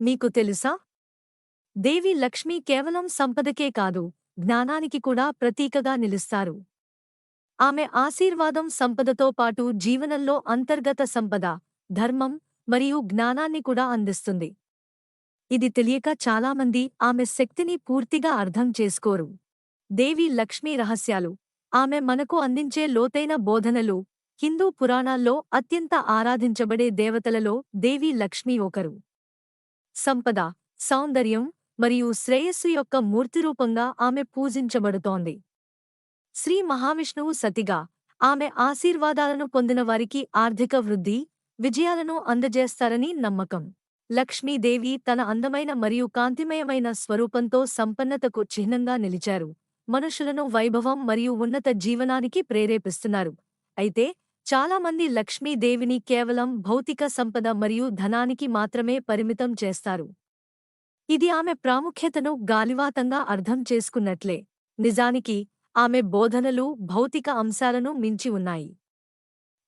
మీకు తెలుసా? దేవి లక్ష్మి కేవలం సంపదకే కాదు, జ్ఞానానికి కూడా ప్రతీకగా నిలుస్తారు. ఆమె ఆశీర్వాదం సంపదతో పాటు జీవనంలో అంతర్గత సంపద, ధర్మం మరియు జ్ఞానాన్ని కూడా అందిస్తుంది. ఇది తెలియక చాలామంది ఆమె శక్తిని పూర్తిగా అర్థం చేసుకోరు. దేవి లక్ష్మీ రహస్యాలు. ఆమె మనకు అందించే లోతైన బోధనలు. హిందూ పురాణాల్లో అత్యంత ఆరాధించబడే దేవతలలో దేవి లక్ష్మీ ఒకరు. సంపద, సౌందర్యం మరియు శ్రేయస్సు యొక్క మూర్తిరూపంగా ఆమె పూజించబడుతోంది. శ్రీ మహావిష్ణువు సతిగా, ఆమె ఆశీర్వాదాలను పొందిన వారికి ఆర్థిక వృద్ధి, విజయాలను అందజేస్తారని నమ్మకం. లక్ష్మీదేవి తన అందమైన మరియు కాంతిమయమైన స్వరూపంతో సంపన్నతకు చిహ్నంగా నిలిచారు. మనుషులను వైభవం మరియు ఉన్నత జీవనానికి ప్రేరేపిస్తున్నారు. అయితే చాలామంది లక్ష్మీదేవిని కేవలం భౌతిక సంపద మరియు ధనానికి మాత్రమే పరిమితం చేస్తారు. ఇది ఆమె ప్రాముఖ్యతను గాలివాతంగా అర్థం చేసుకున్నట్లే. నిజానికి ఆమె బోధనలు భౌతిక అంశాలను మించి ఉన్నాయి.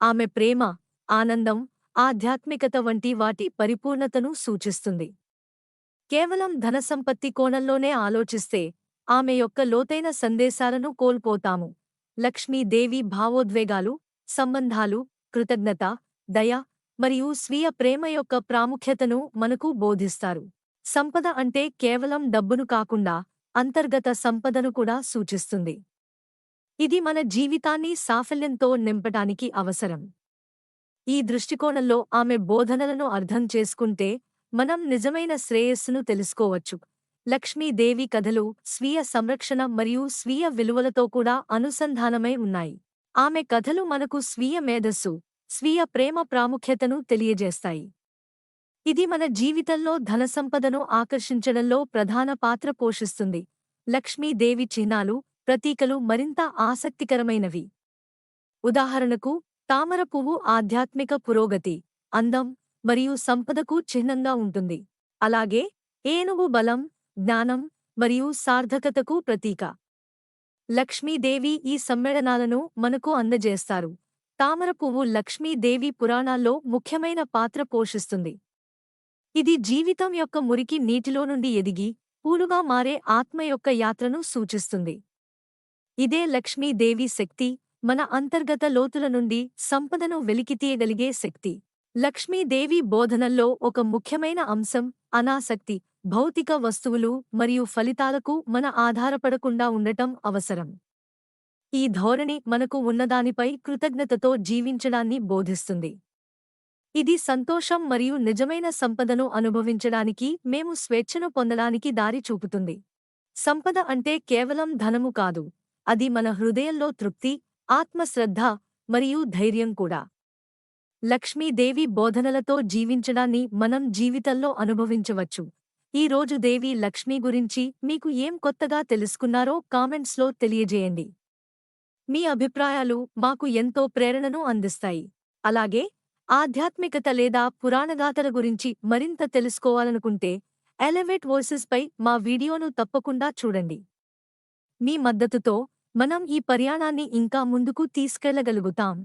ఆమె ప్రేమ, ఆనందం, ఆధ్యాత్మికత వంటి వాటి పరిపూర్ణతను సూచిస్తుంది. కేవలం ధనసంపత్తి కోణంలోనే ఆలోచిస్తే ఆమె యొక్క లోతైన సందేశాలను కోల్పోతాము. లక్ష్మీదేవి భావోద్వేగాలు, సంబంధాలు, కృతజ్ఞత, దయ మరియు స్వీయ ప్రేమ యొక్క ప్రాముఖ్యతను మనకు బోధిస్తారు. సంపద అంటే కేవలం డబ్బును కాకుండా అంతర్గత సంపదను కూడా సూచిస్తుంది. ఇది మన జీవితాన్ని సాఫల్యంతో నింపటానికి అవసరం. ఈ దృష్టికోణంలో ఆమె బోధనలను అర్థం చేసుకుంటే మనం నిజమైన శ్రేయస్సును తెలుసుకోవచ్చు. లక్ష్మీదేవి కథలు స్వీయ సంరక్షణ మరియు స్వీయ విలువలతో కూడా అనుసంధానమై ఉన్నాయి. ఆమె కథలు మనకు స్వీయ మేధస్సు, స్వీయ ప్రేమ ప్రాముఖ్యతను తెలియజేస్తాయి. ఇది మన జీవితంలో ధనసంపదను ఆకర్షించడంలో ప్రధాన పాత్ర పోషిస్తుంది. లక్ష్మీదేవి చిహ్నాలు, ప్రతీకలు మరింత ఆసక్తికరమైనవి. ఉదాహరణకు, తామర పువ్వు ఆధ్యాత్మిక పురోగతి, అందం మరియు సంపదకు చిహ్నంగా ఉంటుంది. అలాగే ఏనుగు బలం, జ్ఞానం మరియు సార్థకతకు ప్రతీక. లక్ష్మీదేవి ఈ సమ్మేళనాలను మనకు అందజేస్తారు. తామర పువ్వు లక్ష్మీదేవి పురాణాల్లో ముఖ్యమైన పాత్ర పోషిస్తుంది. ఇది జీవితం యొక్క మురికి నీటిలో నుండి ఎదిగి పూలుగా మారే ఆత్మ యొక్క యాత్రను సూచిస్తుంది. ఇదే లక్ష్మీదేవి శక్తి, మన అంతర్గత లోతుల నుండి సంపదను వెలికితీయగలిగే శక్తి. లక్ష్మీదేవి బోధనల్లో ఒక ముఖ్యమైన అంశం అనాసక్తి. భౌతిక వస్తువులు మరియు ఫలితాలకు మన ఆధారపడకుండా ఉండటం అవసరం. ఈ ధోరణి మనకు ఉన్నదానిపై కృతజ్ఞతతో జీవించడాన్ని బోధిస్తుంది. ఇది సంతోషం మరియు నిజమైన సంపదను అనుభవించడానికి మేము స్వేచ్ఛను పొందడానికి దారి చూపుతుంది. సంపద అంటే కేవలం ధనము కాదు, అది మన హృదయంలో తృప్తి, ఆత్మశ్రద్ధ మరియు ధైర్యం కూడా. లక్ష్మీదేవి బోధనలతో జీవించడాన్ని మనం జీవితంలో అనుభవించవచ్చు. ఈ రోజు దేవి లక్ష్మీ గురించి మీకు ఏం కొత్తగా తెలుసుకున్నారో కామెంట్స్లో తెలియజేయండి. మీ అభిప్రాయాలు మాకు ఎంతో ప్రేరణను అందిస్తాయి. అలాగే ఆధ్యాత్మికత లేదా పురాణగాథల గురించి మరింత తెలుసుకోవాలనుకుంటే ఎలివేట్ వాయిసెస్ పై మా వీడియోను తప్పకుండా చూడండి. మీ మద్దతుతో మనం ఈ ప్రయాణాన్ని ఇంకా ముందుకు తీసుకెళ్లగలుగుతాం.